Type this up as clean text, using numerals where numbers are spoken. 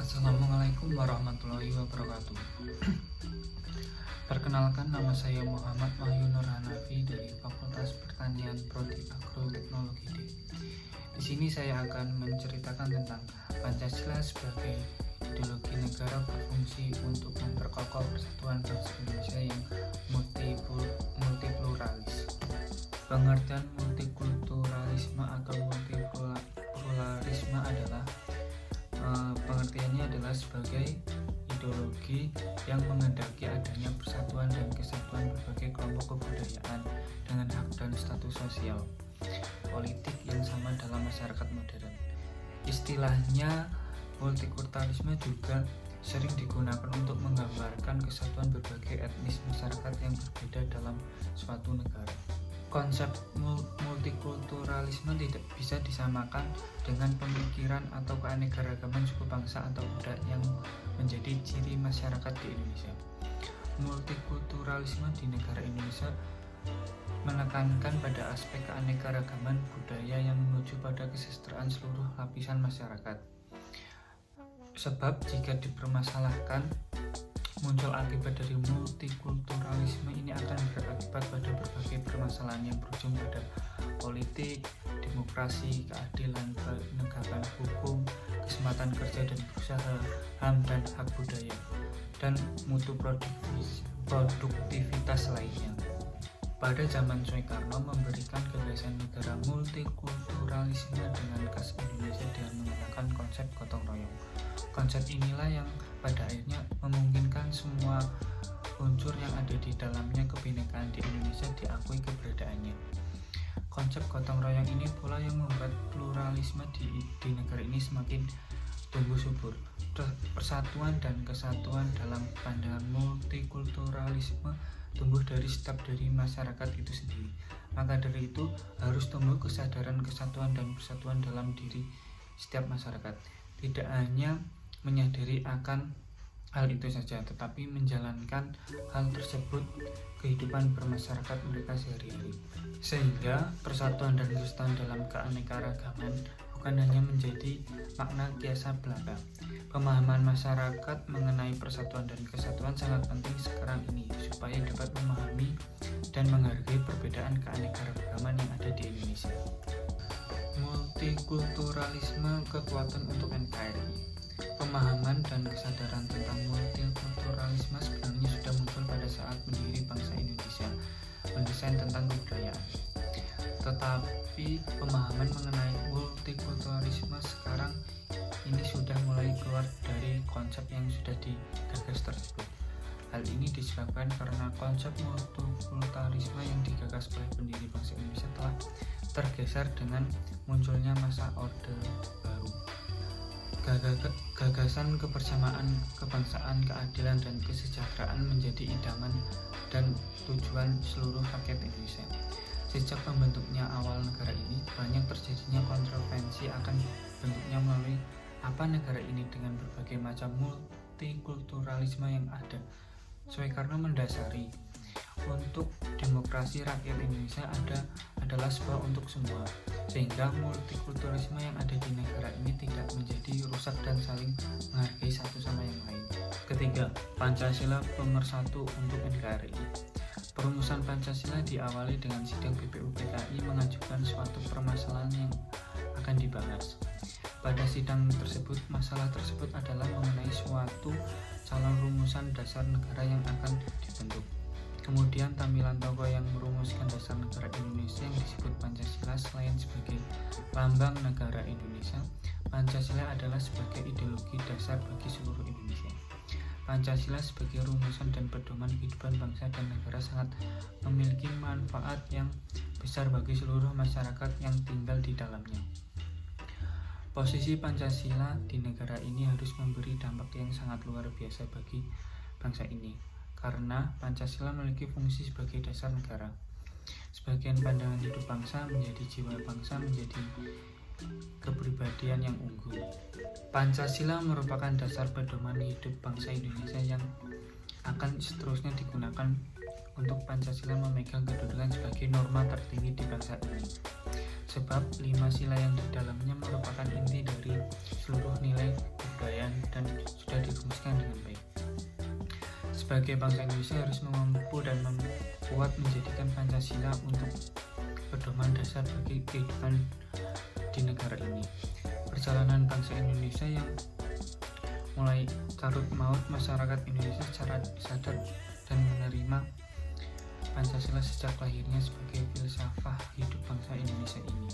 Assalamualaikum warahmatullahi wabarakatuh. Perkenalkan, nama saya Muhammad Wahyu Nur Hanafi dari Fakultas Pertanian Prodi Agroteknologi D. Di sini saya akan menceritakan tentang Pancasila sebagai ideologi negara berfungsi untuk memperkokoh persatuan bangsa Indonesia yang multipluralis. Pengertian multikulturalisme atau multipluralisme adalah pengertiannya adalah sebagai ideologi yang menghendaki adanya persatuan dan kesatuan berbagai kelompok kebudayaan dengan hak dan status sosial politik yang sama dalam masyarakat modern. Istilahnya multikulturalisme juga sering digunakan untuk menggambarkan kesatuan berbagai etnis masyarakat yang berbeda dalam suatu negara. Konsep multikulturalisme tidak bisa disamakan dengan pemikiran atau keanekaragaman suku bangsa atau budaya yang menjadi ciri masyarakat di Indonesia. Multikulturalisme di negara Indonesia menekankan pada aspek keanekaragaman budaya yang menuju pada kesejahteraan seluruh lapisan masyarakat. Sebab jika dipermasalahkan, muncul akibat dari multikulturalisme ini akan berakibat pada berbagai permasalahan yang berujung pada politik, demokrasi, keadilan, penegakan hukum, kesempatan kerja dan berusaha, HAM dan hak budaya, dan mutu produktivitas lainnya. Pada zaman Soekarno memberikan gagasan negara multikulturalisme dengan khas Indonesia dengan menggunakan konsep gotong royong. Konsep inilah yang pada akhirnya memungkinkan semua unsur yang ada di dalamnya kebinekaan di Indonesia diakui keberadaannya. Konsep gotong royong ini pula yang membuat pluralisme di negara ini semakin tumbuh subur. Persatuan dan kesatuan dalam pandangan multikulturalisme tumbuh dari setiap dari masyarakat itu sendiri. Maka dari itu harus tumbuh kesadaran kesatuan dan persatuan dalam diri setiap masyarakat. Tidak hanya menyadari akan hal itu saja, tetapi menjalankan hal tersebut kehidupan bermasyarakat mereka sehari-hari. Sehingga persatuan dan kesatuan dalam keanekaragaman bukan hanya menjadi makna kiasan belaka. Pemahaman masyarakat mengenai persatuan dan kesatuan sangat penting sekarang ini supaya dapat memahami dan menghargai perbedaan keanekaragaman yang ada di Indonesia. Multikulturalisme kekuatan untuk NKRI. Pemahaman dan kesadaran tentang multikulturalisme sebenarnya sudah muncul pada saat mendiri bangsa Indonesia, mendesain tentang kebudayaan. Tetapi pemahaman mengenai multikulturalisme sekarang ini sudah mulai keluar dari konsep yang sudah digagas tersebut. Hal ini disebabkan karena konsep multikulturalisme yang digagas oleh pendiri bangsa Indonesia telah tergeser dengan munculnya masa Orde Baru. Gagasan kebersamaan, kebangsaan, keadilan, dan kesejahteraan menjadi idaman dan tujuan seluruh rakyat Indonesia. Sejak pembentuknya awal negara ini, banyak terjadinya kontroversi akan bentuknya melalui apa negara ini dengan berbagai macam multikulturalisme yang ada. Soekarno mendasari untuk demokrasi rakyat Indonesia adalah sebuah untuk semua, sehingga multikulturalisme yang ada di negara ini tidak menjadi rusak dan saling menghargai satu sama yang lain. Ketiga, Pancasila pemersatu untuk NKRI. Perumusan Pancasila diawali dengan sidang BPUPKI mengajukan suatu permasalahan yang akan dibahas. Pada sidang tersebut, masalah tersebut adalah mengenai suatu calon rumusan dasar negara yang akan dibentuk. Kemudian tampilan tokoh yang merumuskan dasar negara Indonesia yang disebut Pancasila selain sebagai lambang negara Indonesia, Pancasila adalah sebagai ideologi dasar bagi seluruh Indonesia. Pancasila sebagai rumusan dan pedoman kehidupan bangsa dan negara sangat memiliki manfaat yang besar bagi seluruh masyarakat yang tinggal di dalamnya. Posisi Pancasila di negara ini harus memberi dampak yang sangat luar biasa bagi bangsa ini, karena Pancasila memiliki fungsi sebagai dasar negara. Sebagian pandangan hidup bangsa menjadi jiwa bangsa, menjadi kepribadian yang unggul. Pancasila merupakan dasar pedoman hidup bangsa Indonesia yang akan seterusnya digunakan untuk Pancasila memegang kedudukan sebagai norma tertinggi di bangsa ini. sebab 5 sila yang di dalamnya merupakan inti dari seluruh nilai kebudayaan dan sudah dirumuskan dengan baik. Sebagai bangsa Indonesia harus mampu dan kuat menjadikan Pancasila untuk pedoman dasar bagi kehidupan di negara ini. Perjalanan bangsa Indonesia yang mulai carut maut, masyarakat Indonesia secara sadar dan menerima Pancasila sejak lahirnya sebagai filsafah hidup bangsa Indonesia ini.